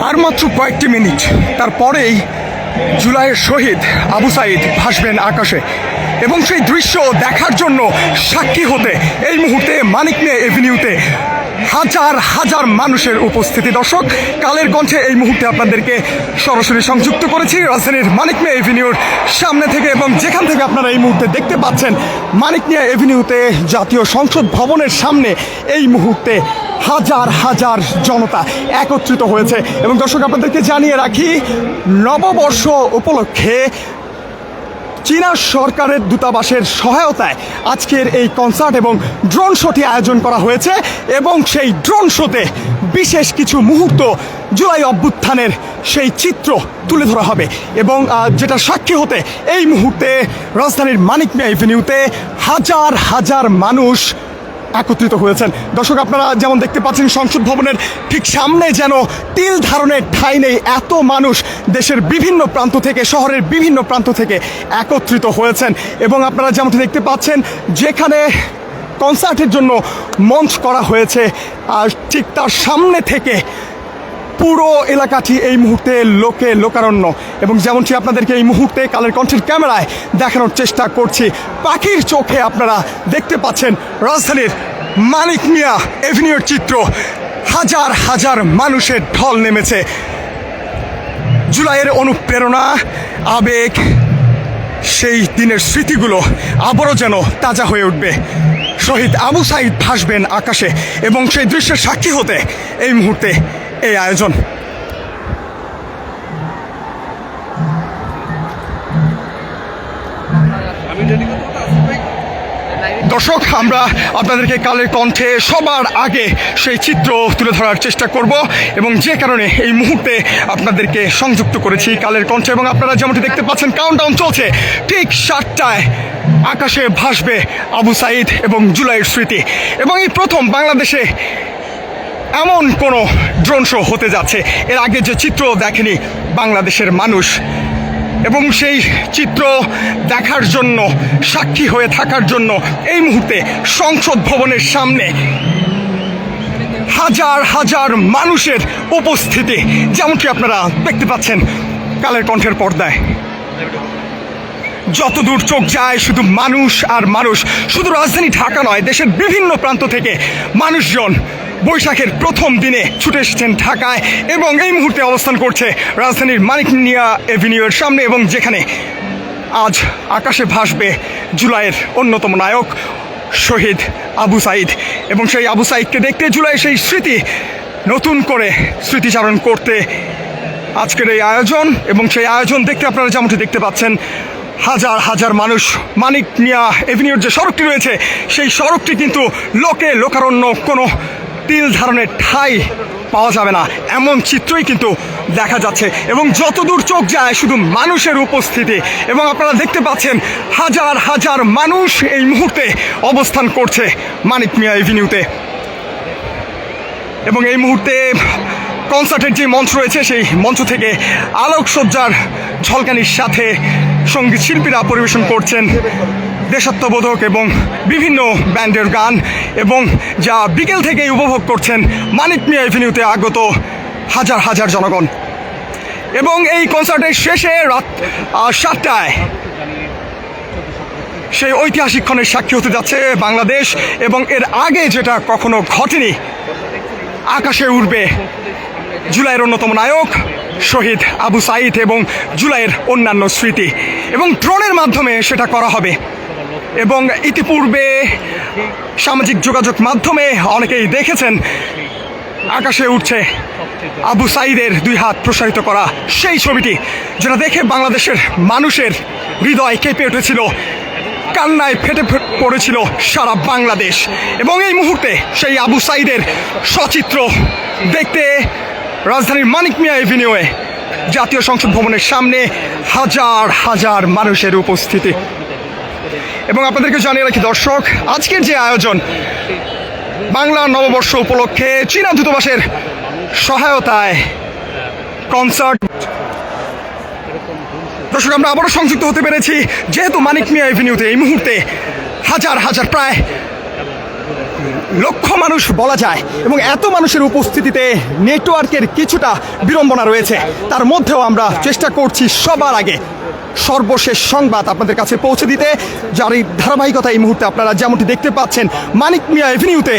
আর মাত্র কয়েকটি মিনিট তারপরেই জুলাইয়ের শহীদ আবু সাঈদ ভাসবেন আকাশে এবং সেই দৃশ্য দেখার জন্য সাক্ষী হতে এই মুহূর্তে মানিক মিয়া এভিনিউতে হাজার হাজার মানুষের উপস্থিতি। দর্শক, কালের কণ্ঠে এই মুহূর্তে আপনাদেরকে সরাসরি সংযুক্ত করেছি রাজধানীর মানিক মিয়া এভিনিউর সামনে থেকে, এবং যেখান থেকে আপনারা এই মুহূর্তে দেখতে পাচ্ছেন মানিক মিয়া এভিনিউতে জাতীয় সংসদ ভবনের সামনে এই মুহূর্তে হাজার হাজার জনতা একত্রিত হয়েছে। এবং দর্শক, আপনাদেরকে জানিয়ে রাখি, নববর্ষ উপলক্ষে চীনা সরকারের দূতাবাসের সহায়তায় আজকের এই কনসার্ট এবং ড্রোন শোটি আয়োজন করা হয়েছে, এবং সেই ড্রোন শোতে বিশেষ কিছু মুহূর্ত জুলাই অভ্যুত্থানের সেই চিত্র তুলে ধরা হবে, এবং যেটা সাক্ষী হতে এই মুহূর্তে রাজধানীর মানিক মিয়া এভিনিউতে হাজার হাজার মানুষ একত্রিত হয়েছেন। দর্শক, আপনারা যেমন দেখতে পাচ্ছেন সংসদ ভবনের ঠিক সামনে যেন তিল ধারণের ঠাঁই নেই, এত মানুষ দেশের বিভিন্ন প্রান্ত থেকে, শহরের বিভিন্ন প্রান্ত থেকে একত্রিত হয়েছেন। এবং আপনারা যেমনটি দেখতে পাচ্ছেন যেখানে কনসার্টের জন্য মঞ্চ করা হয়েছে, আর ঠিক তার সামনে থেকে পুরো এলাকাটি এই মুহূর্তে লোকে লোকারণ্য। এবং যেমনটি আপনাদেরকে এই মুহূর্তে কালের কণ্ঠের ক্যামেরায় দেখানোর চেষ্টা করছি, পাখির চোখে আপনারা দেখতে পাচ্ছেন রাজধানীর মানিক মিয়া এভিনিউর চিত্র। হাজার হাজার মানুষের ঢল নেমেছে। জুলাইয়ের অনুপ্রেরণা, আবেগ, সেই দিনের স্মৃতিগুলো আবারও যেন তাজা হয়ে উঠবে। শহীদ আবু সাঈদ ভাসবেন আকাশে, এবং সেই দৃশ্যের সাক্ষী হতে এই মুহূর্তে এই আয়োজন। দর্শক, আমরা আপনাদেরকে কালের কণ্ঠে সবার আগে সেই চিত্র তুলে ধরার চেষ্টা করব, এবং যে কারণে এই মুহূর্তে আপনাদেরকে সংযুক্ত করেছি কালের কণ্ঠে। এবং আপনারা যেমনটি দেখতে পাচ্ছেন কাউন্টডাউন চলছে, ঠিক 7টায় আকাশে ভাসবে আবু সাঈদ এবং জুলাইয়ের স্মৃতি। এবং এই প্রথম বাংলাদেশে এমন কোনো ড্রোন শো হতে যাচ্ছে, এর আগে যে চিত্র দেখেনি বাংলাদেশের মানুষ, এবং সেই চিত্র দেখার জন্য, সাক্ষী হয়ে থাকার জন্য এই মুহূর্তে সংসদ ভবনের সামনে হাজার হাজার মানুষের উপস্থিতি, যেমনটি আপনারা দেখতে পাচ্ছেন কালের কণ্ঠের পর্দায়। যতদূর চোখ যায় শুধু মানুষ আর মানুষ। শুধু রাজধানী ঢাকা নয়, দেশের বিভিন্ন প্রান্ত থেকে মানুষজন বৈশাখের প্রথম দিনে ছুটে এসেছেন ঢাকায়, এবং এই মুহূর্তে অবস্থান করছে রাজধানীর মানিক মিয়া এভিনিউয়ের সামনে, এবং যেখানে আজ আকাশে ভাসবে জুলাইয়ের অন্যতম নায়ক শহীদ আবু সাঈদ। এবং সেই আবু সাঈদকে দেখতে, জুলাইয়ের সেই স্মৃতি নতুন করে স্মৃতিচারণ করতে আজকের এই আয়োজন। এবং সেই আয়োজন দেখতে আপনারা যেমনটি দেখতে পাচ্ছেন হাজার হাজার মানুষ। মানিক মিয়া এভিনিউর যে সড়কটি রয়েছে, সেই সড়কটি কিন্তু লোকে লোকারণ্য, কোনো তিল ধারণের ঠাঁই পাওয়া যাবে না, এমন চিত্রই কিন্তু দেখা যাচ্ছে। এবং যতদূর চোখ যায় শুধু মানুষের উপস্থিতি। এবং আপনারা দেখতে পাচ্ছেন হাজার হাজার মানুষ এই মুহূর্তে অবস্থান করছে মানিক মিয়া এভিনিউতে। এবং এই মুহূর্তে কনসার্টের যে মঞ্চ রয়েছে, সেই মঞ্চ থেকে আলোকসজ্জার ঝলকানির সাথে সঙ্গীত শিল্পীরা পরিবেশন করছেন দেশাত্মবোধক এবং বিভিন্ন ব্যান্ডের গান, এবং যা বিকেল থেকেই উপভোগ করছেন মানিক মিয়া এভিনিউতে আগত হাজার হাজার জনগণ। এবং এই কনসার্টের শেষে রাত 7টায় সেই ঐতিহাসিক ক্ষণের সাক্ষী হতে যাচ্ছে বাংলাদেশ, এবং এর আগে যেটা কখনো ঘটেনি, আকাশে উড়বে জুলাইয়ের অন্যতম নায়ক শহীদ আবু সাঈদ এবং জুলাইয়ের অন্যান্য স্মৃতি, এবং ড্রোনের মাধ্যমে সেটা করা হবে। এবং ইতিপূর্বে সামাজিক যোগাযোগ মাধ্যমে অনেকেই দেখেছেন আকাশে উঠছে আবু সাঈদের 2 হাত প্রসারিত করা সেই ছবিটি, যেটা দেখে বাংলাদেশের মানুষের হৃদয় কেঁপে উঠেছিল, কান্নায় ফেটে পড়েছিল সারা বাংলাদেশ। এবং এই মুহূর্তে সেই আবু সাঈদের সচিত্র দেখতে রাজধানীর মানিক মিয়া এভিনিউয়ে জাতীয় সংসদ ভবনের সামনে হাজার হাজার মানুষের উপস্থিতি। এবং আপনাদেরকে জানিয়ে রাখি দর্শক, আজকের যে আয়োজন বাংলা নববর্ষ উপলক্ষে চীনা দূতাবাসের সহায়তায় কনসার্ট। দর্শক, আমরা আবারও সংযুক্ত হতে পেরেছি, যেহেতু মানিক মিয়া এভিনিউতে এই মুহূর্তে হাজার হাজার প্রায় লক্ষ মানুষ বলা যায় এবং এত মানুষের উপস্থিতিতে নেটওয়ার্কের কিছুটা বিড়ম্বনা রয়েছে। তার মধ্যেও আমরা চেষ্টা করছি সবার আগে সর্বশেষ সংবাদ আপনাদের কাছে পৌঁছে দিতে, যার এই ধারাবাহিকতা এই মুহূর্তে আপনারা যেমনটি দেখতে পাচ্ছেন মানিক মিয়া এভিনিউতে